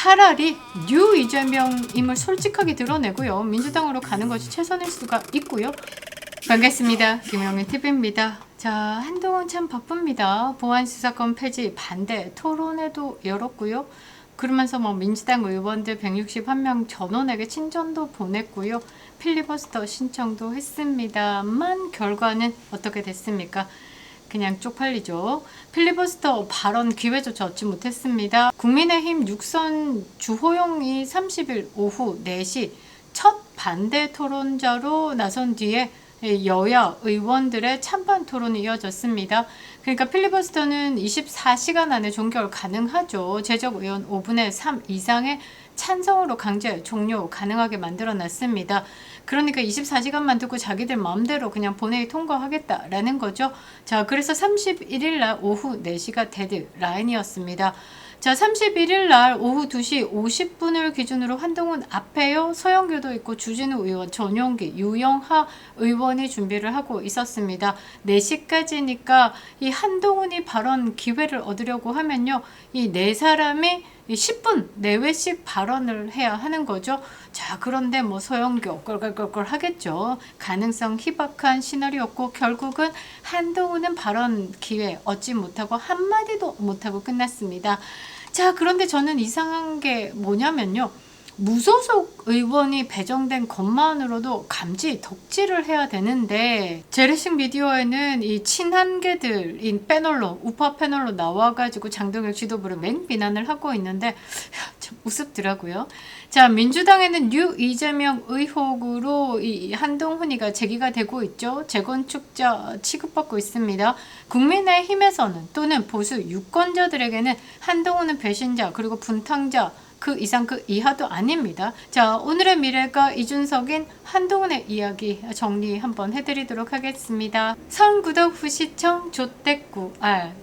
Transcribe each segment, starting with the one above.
차라리 뉴 이재명임을 솔직하게 드러내고요. 민주당으로 가는 것이 최선일 수가 있고요. 반갑습니다. 김영애 TV입니다. 자, 한동훈 참 바쁩니다. 보안수사권 폐지 반대 토론회도 열었고요. 그러면서 민주당 의원들 161명 전원에게 친전도 보냈고요. 필리버스터 신청도 했습니다만 결과는 어떻게 됐습니까? 그냥 쪽팔리죠. 필리버스터 발언 기회조차 얻지 못했습니다. 국민의힘 육선 주호영이 30일 오후 4시 첫 반대 토론자로 나선 뒤에 여야 의원들의 찬반 토론이 이어졌습니다. 그러니까 필리버스터는 24시간 안에 종결 가능하죠. 제적 의원 5분의 3 이상의 찬성으로 강제 종료 가능하게 만들어놨습니다. 그러니까 24시간만 두고 자기들 마음대로 그냥 본회의 통과하겠다라는 거죠. 자, 그래서 31일 날 오후 4시가 데드라인이었습니다. 자, 31일 날 오후 2시 50분을 기준으로 한동훈 앞에요. 서영교도 있고 주진우 의원, 전용기, 유영하 의원이 준비를 하고 있었습니다. 4시까지니까 이 한동훈이 발언 기회를 얻으려고 하면요. 이 네 사람이 10분 내외씩 발언을 해야 하는 거죠. 자, 그런데 서영교 껄껄껄껄 하겠죠. 가능성 희박한 시나리오였고 결국은 한동훈은 발언 기회 얻지 못하고 한마디도 못하고 끝났습니다. 자, 그런데 저는 이상한 게 뭐냐면요. 무소속 의원이 배정된 것만으로도 감지 덕질을 해야 되는데 재래식 미디어에는 이 친한계들인 패널로 우파 패널로 나와가지고 장동혁 지도부를 맹비난을 하고 있는데 참 우습더라고요. 자, 민주당에는 뉴 이재명 의혹으로 이 한동훈이가 제기가 되고 있죠. 재건축자 취급받고 있습니다. 국민의힘에서는 또는 보수 유권자들에게는 한동훈은 배신자 그리고 분탕자 그 이상 그 이하도 아닙니다. 자, 오늘의 미래가 이준석인 한동훈의 이야기 정리 한번 해드리도록 하겠습니다. 선 구독 후 시청 조댓구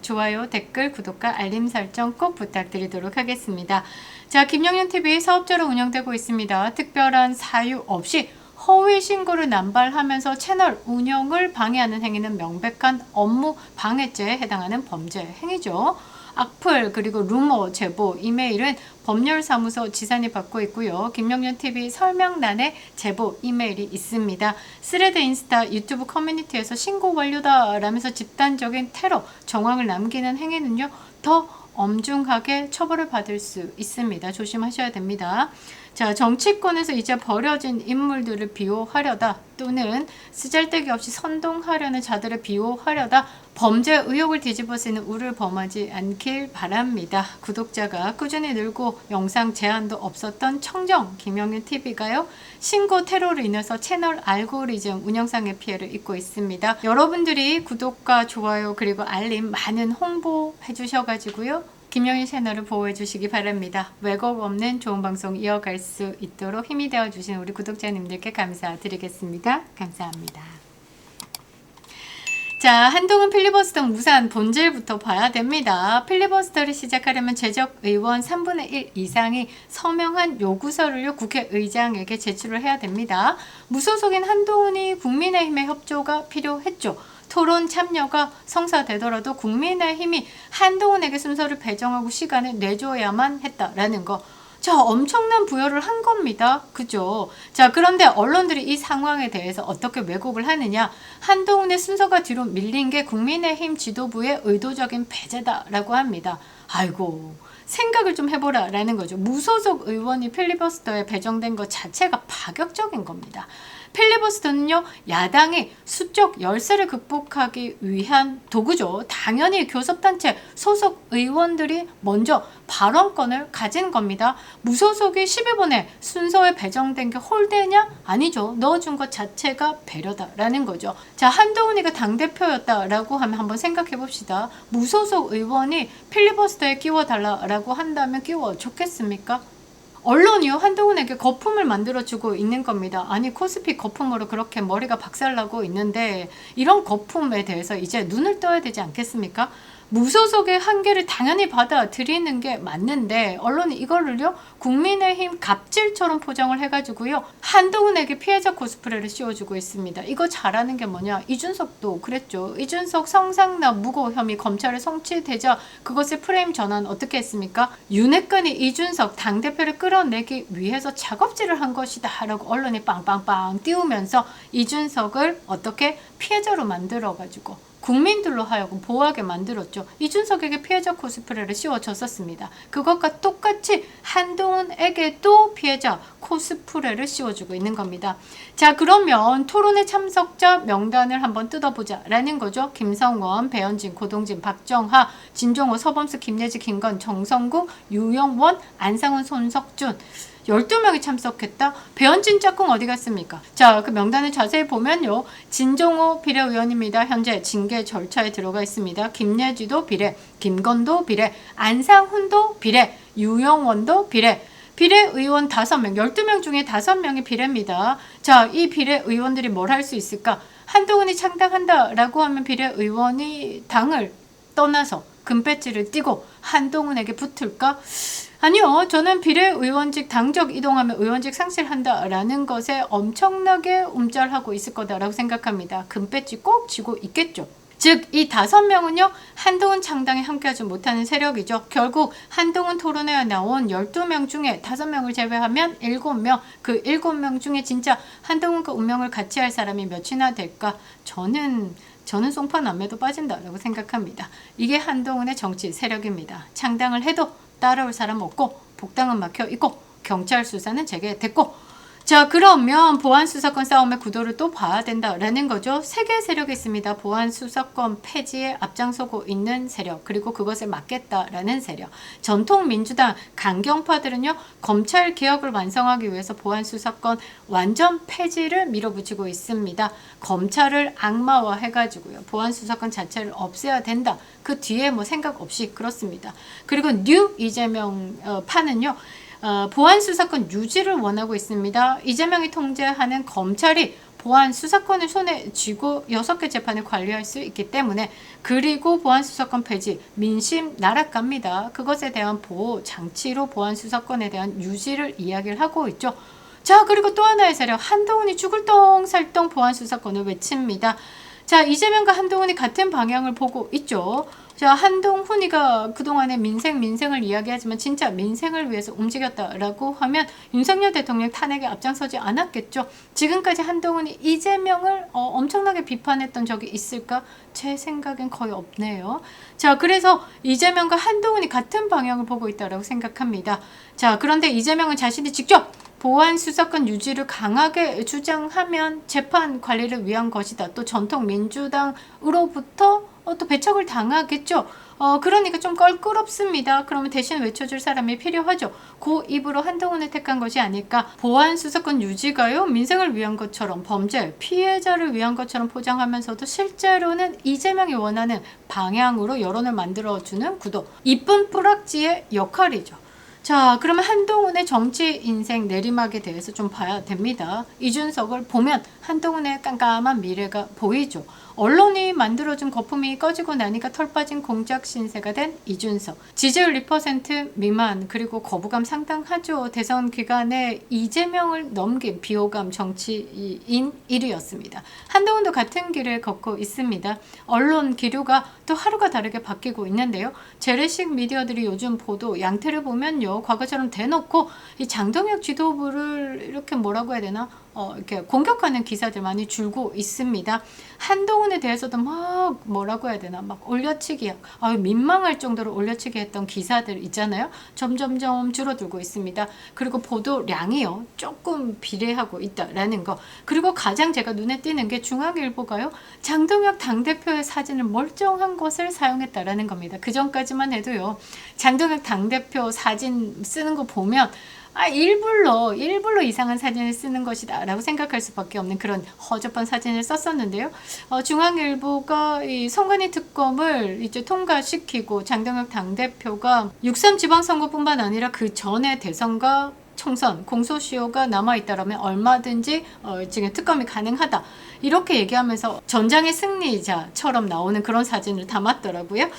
좋아요 댓글 구독과 알림 설정 꼭 부탁드리도록 하겠습니다. 자, 김영현TV 사업자로 운영되고 있습니다. 특별한 사유 없이 허위 신고를 남발하면서 채널 운영을 방해하는 행위는 명백한 업무 방해죄에 해당하는 범죄 행위죠. 악플 그리고 루머 제보 이메일은 법률사무소 지산이 받고 있고요. 김영현TV 설명란에 제보 이메일이 있습니다. 스레드 인스타 유튜브 커뮤니티에서 신고 완료다 라면서 집단적인 테러 정황을 남기는 행위는요. 더 엄중하게 처벌을 받을 수 있습니다. 조심하셔야 됩니다. 자, 정치권에서 이제 버려진 인물들을 비호하려다 또는 쓰잘데기 없이 선동하려는 자들을 비호하려다 범죄 의혹을 뒤집어 쓰는 우를 범하지 않길 바랍니다. 구독자가 꾸준히 늘고 영상 제한도 없었던 청정 김영윤TV가요. 신고 테러로 인해서 채널 알고리즘 운영상의 피해를 입고 있습니다. 여러분들이 구독과 좋아요 그리고 알림 많은 홍보해 주셔가지고요. 김영희 채널을 보호해 주시기 바랍니다. 왜곡 없는 좋은 방송 이어갈 수 있도록 힘이 되어 주신 우리 구독자님들께 감사드리겠습니다. 감사합니다. 자, 한동훈 필리버스터 무산 본질부터 봐야 됩니다. 필리버스터를 시작하려면 제적 의원 3분의 1 이상이 서명한 요구서를 국회의장에게 제출을 해야 됩니다. 무소속인 한동훈이 국민의힘의 협조가 필요했죠. 토론 참여가 성사되더라도 국민의힘이 한동훈에게 순서를 배정하고 시간을 내줘야만 했다라는 거. 자, 엄청난 부여를 한 겁니다. 그죠? 자, 그런데 언론들이 이 상황에 대해서 어떻게 왜곡을 하느냐. 한동훈의 순서가 뒤로 밀린 게 국민의힘 지도부의 의도적인 배제다라고 합니다. 아이고, 생각을 좀 해보라 라는 거죠. 무소속 의원이 필리버스터에 배정된 것 자체가 파격적인 겁니다. 필리버스터는요, 야당이 수적 열세를 극복하기 위한 도구죠. 당연히 교섭단체 소속 의원들이 먼저 발언권을 가진 겁니다. 무소속이 12번에 순서에 배정된 게 홀대냐? 아니죠. 넣어준 것 자체가 배려다라는 거죠. 자, 한동훈이가 당대표였다라고 하면 한번 생각해 봅시다. 무소속 의원이 필리버스터에 끼워달라고 한다면 끼워줬겠습니까? 언론이요, 한동훈에게 거품을 만들어주고 있는 겁니다. 아니, 코스피 거품으로 그렇게 머리가 박살나고 있는데 이런 거품에 대해서 이제 눈을 떠야 되지 않겠습니까? 무소속의 한계를 당연히 받아들이는 게 맞는데 언론이 이거를요 국민의힘 갑질처럼 포장을 해가지고요 한동훈에게 피해자 코스프레를 씌워주고 있습니다. 이거 잘하는 게 뭐냐, 이준석도 그랬죠. 이준석 성상납 무고 혐의 검찰에 송치되자 그것의 프레임 전환 어떻게 했습니까? 윤핵관이 이준석 당대표를 끌어내기 위해서 작업질을 한 것이다 라고 언론이 빵빵빵 띄우면서 이준석을 어떻게 피해자로 만들어가지고 국민들로 하여금 보호하게 만들었죠. 이준석에게 피해자 코스프레를 씌워줬었습니다. 그것과 똑같이 한동훈에게도 피해자 코스프레를 씌워주고 있는 겁니다. 자, 그러면 토론회 참석자 명단을 한번 뜯어보자 라는 거죠. 김성원, 배현진, 고동진, 박정하, 진종호, 서범수, 김예지, 김건, 정성국, 유영원, 안상훈, 손석준 12명이 참석했다. 배현진 짝꿍 어디 갔습니까? 자, 그 명단을 자세히 보면요. 진종호 비례의원입니다. 현재 징계 절차에 들어가 있습니다. 김예지도 비례, 김건도 비례, 안상훈도 비례, 유영원도 비례. 비례의원 5명, 12명 중에 5명이 비례입니다. 자, 이 비례의원들이 뭘 할 수 있을까? 한동훈이 창당한다라고 하면 비례의원이 당을 떠나서 금배지를 띄고 한동훈에게 붙을까? 아니요. 저는 비례의원직 당적 이동하면 의원직 상실한다라는 것에 엄청나게 움짤하고 있을 거다라고 생각합니다. 금배지 꼭 쥐고 있겠죠. 즉, 이 5명은요, 한동훈 창당에 함께하지 못하는 세력이죠. 결국 한동훈 토론회에 나온 12명 중에 5명을 제외하면 7명, 그 7명 중에 진짜 한동훈과 운명을 같이 할 사람이 몇이나 될까? 저는 송파남매도 빠진다라고 생각합니다. 이게 한동훈의 정치 세력입니다. 창당을 해도 따라올 사람 없고 복당은 막혀 있고 경찰 수사는 재개됐고. 자, 그러면 보안수사권 싸움의 구도를 또 봐야 된다라는 거죠. 3개의 세력이 있습니다. 보안수사권 폐지에 앞장서고 있는 세력, 그리고 그것을 막겠다라는 세력. 전통민주당 강경파들은요, 검찰 개혁을 완성하기 위해서 보안수사권 완전 폐지를 밀어붙이고 있습니다. 검찰을 악마화 해가지고요, 보안수사권 자체를 없애야 된다. 그 뒤에 뭐 생각 없이 그렇습니다. 그리고 뉴 이재명 파는요, 보안 수사권 유지를 원하고 있습니다. 이재명이 통제하는 검찰이 보안 수사권을 손에 쥐고 6개 재판을 관리할 수 있기 때문에, 그리고 보안 수사권 폐지, 민심 날아갑니다. 그것에 대한 보호 장치로 보안 수사권에 대한 유지를 이야기를 하고 있죠. 자, 그리고 또 하나의 세력, 한동훈이 죽을 똥살똥 보안 수사권을 외칩니다. 자, 이재명과 한동훈이 같은 방향을 보고 있죠. 자, 한동훈이가 그동안에 민생을 이야기하지만 진짜 민생을 위해서 움직였다라고 하면 윤석열 대통령 탄핵에 앞장서지 않았겠죠. 지금까지 한동훈이 이재명을 엄청나게 비판했던 적이 있을까? 제 생각엔 거의 없네요. 자, 그래서 이재명과 한동훈이 같은 방향을 보고 있다라고 생각합니다. 자, 그런데 이재명은 자신이 직접 보안 수사권 유지를 강하게 주장하면 재판 관리를 위한 것이다. 또 전통 민주당으로부터 또 배척을 당하겠죠. 그러니까 좀 껄끄럽습니다. 그러면 대신 외쳐줄 사람이 필요하죠. 그 입으로 한동훈을 택한 것이 아닐까. 보안 수사권 유지가요, 민생을 위한 것처럼, 범죄 피해자를 위한 것처럼 포장하면서도 실제로는 이재명이 원하는 방향으로 여론을 만들어주는 구도, 이쁜 뿌락지의 역할이죠. 자, 그러면 한동훈의 정치 인생 내리막에 대해서 좀 봐야 됩니다. 이준석을 보면 한동훈의 깜깜한 미래가 보이죠. 언론이 만들어준 거품이 꺼지고 나니까 털 빠진 공작 신세가 된 이준석. 지지율 2% 미만, 그리고 거부감 상당하죠. 대선 기간에 이재명을 넘긴 비호감 정치인 1위였습니다. 한동훈도 같은 길을 걷고 있습니다. 언론 기류가 또 하루가 다르게 바뀌고 있는데요. 재래식 미디어들이 요즘 보도 양태를 보면요, 과거처럼 대놓고 이 장동혁 지도부를 이렇게 뭐라고 해야 되나? 이렇게 공격하는 기사들 많이 줄고 있습니다. 한동훈에 대해서도 막 뭐라고 해야 되나? 막 올려치기, 민망할 정도로 올려치기 했던 기사들 있잖아요. 점점점 줄어들고 있습니다. 그리고 보도량이요, 조금 비례하고 있다라는 거. 그리고 가장 제가 눈에 띄는 게 중앙일보가요, 장동혁 당대표의 사진을 멀쩡한 것을 사용했다라는 겁니다. 그 전까지만 해도요, 장동혁 당대표 사진 쓰는 거 보면 일부러 이상한 사진을 쓰는 것이다 라고 생각할 수밖에 없는 그런 허접한 사진을 썼었는데요. 중앙일보가 이 선관위 특검을 이제 통과시키고 장동혁 당대표가 6.3 지방선거뿐만 아니라 그 전에 대선과 총선 공소시효가 남아있다라면 얼마든지 지금 특검이 가능하다, 이렇게 얘기하면서 전장의 승리자처럼 나오는 그런 사진을 담았더라고요.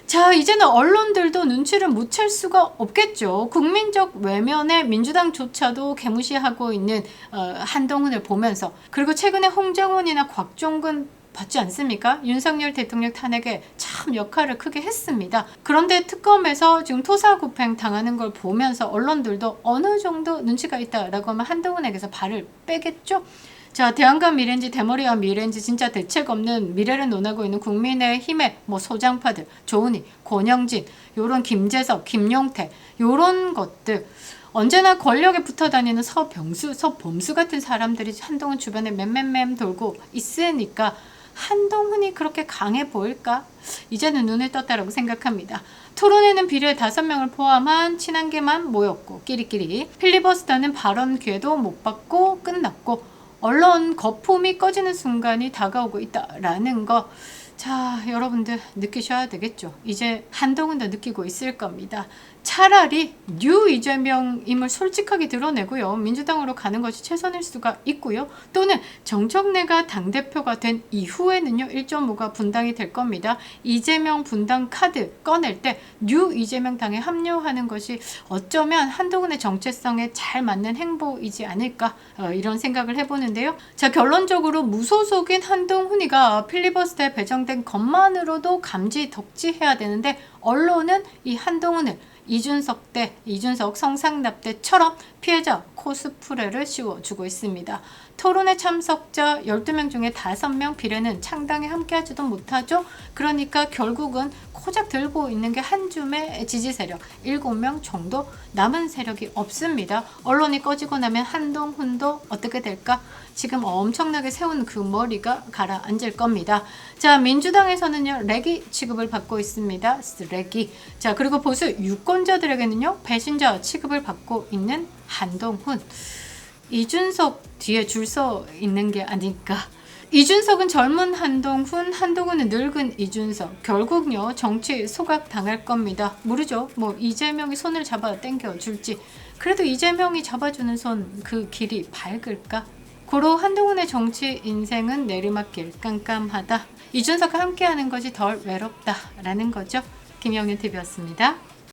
자, 이제는 언론들도 눈치를 못 챌 수가 없겠죠. 국민적 외면에 민주당조차도 개무시하고 있는 한동훈을 보면서, 그리고 최근에 홍정훈이나 곽종근 봤지 않습니까? 윤석열 대통령 탄핵에 참 역할을 크게 했습니다. 그런데 특검에서 지금 토사구팽 당하는 걸 보면서 언론들도 어느 정도 눈치가 있다라고 하면 한동훈에게서 발을 빼겠죠? 자, 대안과 미래인지 대머리와 미래인지 진짜 대책 없는 미래를 논하고 있는 국민의힘의 소장파들, 조은희, 권영진, 요런 김재석, 김용태, 요런 것들, 언제나 권력에 붙어 다니는 서병수, 서범수 같은 사람들이 한동훈 주변에 맴맴맴 돌고 있으니까 한동훈이 그렇게 강해 보일까? 이제는 눈을 떴다라고 생각합니다. 토론회는 비례 5명을 포함한 친한계만 모였고, 끼리끼리 필리버스터는 발언 기회도 못 받고 끝났고, 언론 거품이 꺼지는 순간이 다가오고 있다라는 거, 자, 여러분들 느끼셔야 되겠죠. 이제 한동훈도 느끼고 있을 겁니다. 차라리 뉴 이재명임을 솔직하게 드러내고요. 민주당으로 가는 것이 최선일 수가 있고요. 또는 정청래가 당대표가 된 이후에는요. 1.5가 분당이 될 겁니다. 이재명 분당 카드 꺼낼 때 뉴 이재명 당에 합류하는 것이 어쩌면 한동훈의 정체성에 잘 맞는 행보이지 않을까, 이런 생각을 해보는데요. 자, 결론적으로 무소속인 한동훈이가 필리버스터에 배정된 것만으로도 감지덕지해야 되는데, 언론은 이 한동훈을 이준석 성상납 때처럼 피해자 코스프레를 씌워주고 있습니다. 토론회 참석자 12명 중에 5명 비례는 창당에 함께하지도 못하죠. 그러니까 결국은 코작 들고 있는 게 한 줌의 지지 세력 7명 정도, 남은 세력이 없습니다. 언론이 꺼지고 나면 한동훈도 어떻게 될까? 지금 엄청나게 세운 그 머리가 가라앉을 겁니다. 자, 민주당에서는요, 레기 취급을 받고 있습니다. 쓰레기. 자, 그리고 보수 유권자들에게는요, 배신자 취급을 받고 있는 한동훈. 이준석 뒤에 줄 서 있는 게 아닐까. 이준석은 젊은 한동훈, 한동훈은 늙은 이준석. 결국요, 정치 소각 당할 겁니다. 모르죠. 이재명이 손을 잡아 당겨줄지. 그래도 이재명이 잡아주는 손, 그 길이 밝을까? 고로 한동훈의 정치 인생은 내리막길, 깜깜하다. 이준석과 함께하는 것이 덜 외롭다라는 거죠. 김영윤 TV였습니다.